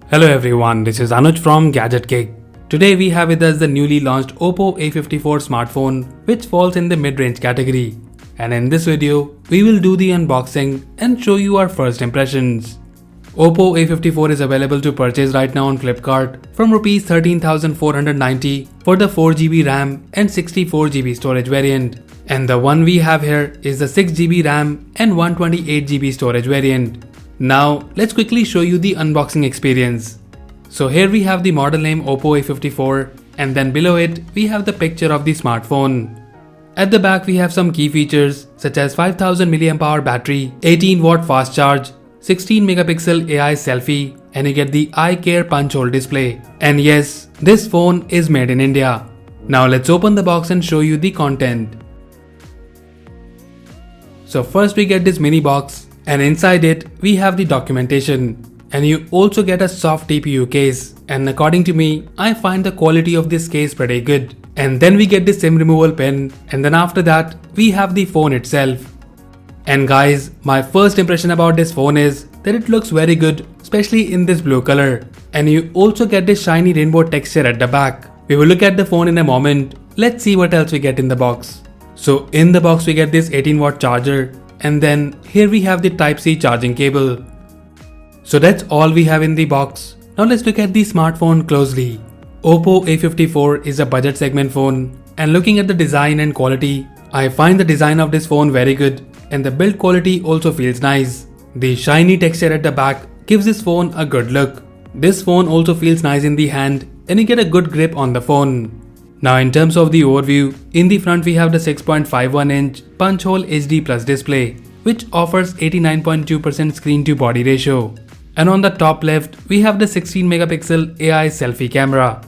Hello everyone, this is Anuj from Gadget. Today we have with us the newly launched Oppo A54 smartphone which falls in the mid-range category. And in this video, we will do the unboxing and show you our first impressions. Oppo A54 is available to purchase right now on Flipkart from Rs 13,490 for the 4GB RAM and 64GB storage variant. And the one we have here is the 6GB RAM and 128GB storage variant. Now let's quickly show you the unboxing experience. So here we have the model name Oppo A54 and then below it we have the picture of the smartphone. At the back we have some key features such as 5000 mAh battery, 18W fast charge, 16 megapixel AI selfie, and you get the eye care punch hole display. And yes, this phone is made in India. Now let's open the box and show you the content. So first we get this mini box and inside it we have the documentation. And you also get a soft TPU case, and according to me, I find the quality of this case pretty good. And then we get the SIM removal pin, and then after that we have the phone itself. And guys, my first impression about this phone is that it looks very good, especially in this blue color. And you also get this shiny rainbow texture at the back. We will look at the phone in a moment. Let's see what else we get in the box. So in the box we get this 18W charger, and then here we have the Type-C charging cable. So that's all we have in the box. Now let's look at the smartphone closely. Oppo A54 is a budget segment phone, and looking at the design and quality, I find the design of this phone very good and the build quality also feels nice. The shiny texture at the back gives this phone a good look. This phone also feels nice in the hand and you get a good grip on the phone. Now in terms of the overview, in the front we have the 6.51-inch punch hole HD Plus display which offers 89.2% screen to body ratio. And on the top left, we have the 16 megapixel AI selfie camera.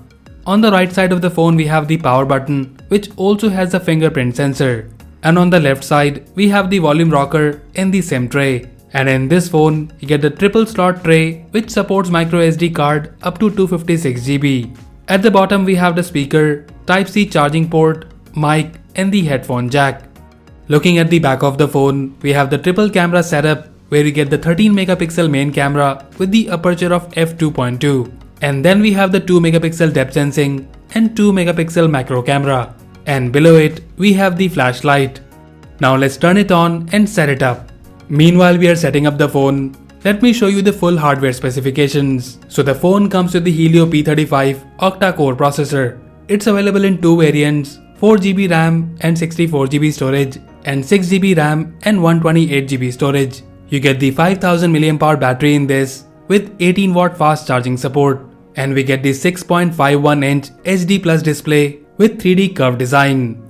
On the right side of the phone we have the power button which also has a fingerprint sensor. And on the left side, we have the volume rocker and the SIM tray. And in this phone, you get the triple slot tray which supports micro SD card up to 256GB. At the bottom we have the speaker, Type-C charging port, mic and the headphone jack. Looking at the back of the phone, we have the triple camera setup where you get the 13 megapixel main camera with the aperture of f2.2. And then we have the 2 megapixel depth sensing and 2 megapixel macro camera. And below it, we have the flashlight. Now let's turn it on and set it up. Meanwhile we are setting up the phone, let me show you the full hardware specifications. So the phone comes with the Helio P35 octa-core processor. It's available in two variants, 4GB RAM and 64GB storage, and 6GB RAM and 128GB storage. You get the 5000 mAh battery in this with 18W fast charging support. And we get the 6.51-inch HD Plus display with 3D curved design.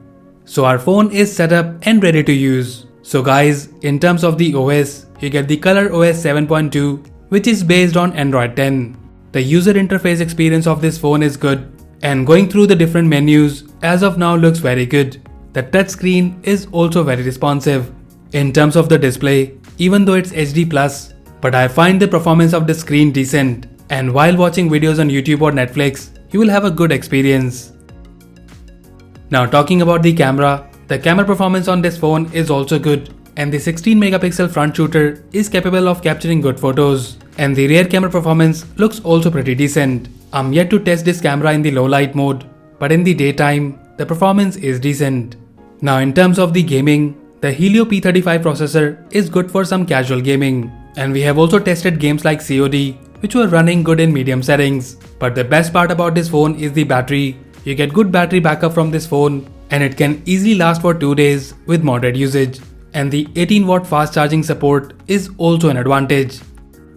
So our phone is set up and ready to use. So guys, in terms of the OS, you get the ColorOS 7.2 which is based on Android 10. The user interface experience of this phone is good, and going through the different menus as of now looks very good. The touchscreen is also very responsive. In terms of the display, even though it's HD Plus, but I find the performance of the screen decent, and while watching videos on YouTube or Netflix, you will have a good experience. Now talking about the camera performance on this phone is also good, and the 16 megapixel front shooter is capable of capturing good photos, and the rear camera performance looks also pretty decent. I'm yet to test this camera in the low light mode, but in the daytime, the performance is decent. Now in terms of the gaming, the Helio P35 processor is good for some casual gaming, and we have also tested games like COD which were running good in medium settings. But the best part about this phone is the battery. You get good battery backup from this phone, and it can easily last for 2 days with moderate usage. And the 18W fast charging support is also an advantage.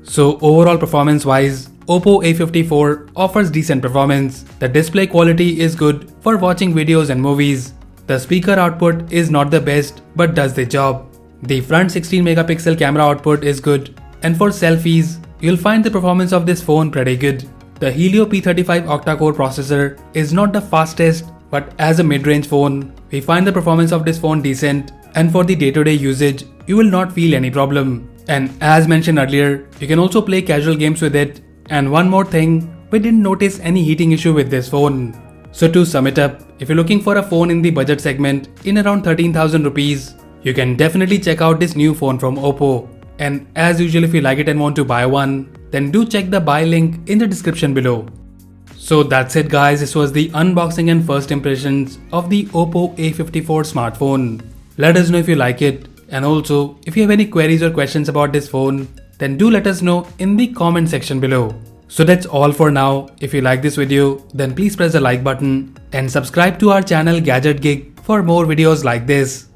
So overall performance wise, Oppo A54 offers decent performance. The display quality is good for watching videos and movies. The speaker output is not the best but does the job. The front 16 megapixel camera output is good, and for selfies, you'll find the performance of this phone pretty good. The Helio P35 octa-core processor is not the fastest, but as a mid-range phone, we find the performance of this phone decent, and for the day-to-day usage, you will not feel any problem. And as mentioned earlier, you can also play casual games with it. And one more thing, we didn't notice any heating issue with this phone. So to sum it up, if you're looking for a phone in the budget segment in around 13,000 rupees, you can definitely check out this new phone from Oppo. And as usual, if you like it and want to buy one, then do check the buy link in the description below. So that's it guys, this was the unboxing and first impressions of the Oppo A54 smartphone. Let us know if you like it, and also if you have any queries or questions about this phone, then do let us know in the comment section below. So that's all for now. If you like this video, then please press the like button and subscribe to our channel Gadget Gig for more videos like this.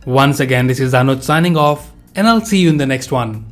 Once again, this is Anuj signing off, and I'll see you in the next one.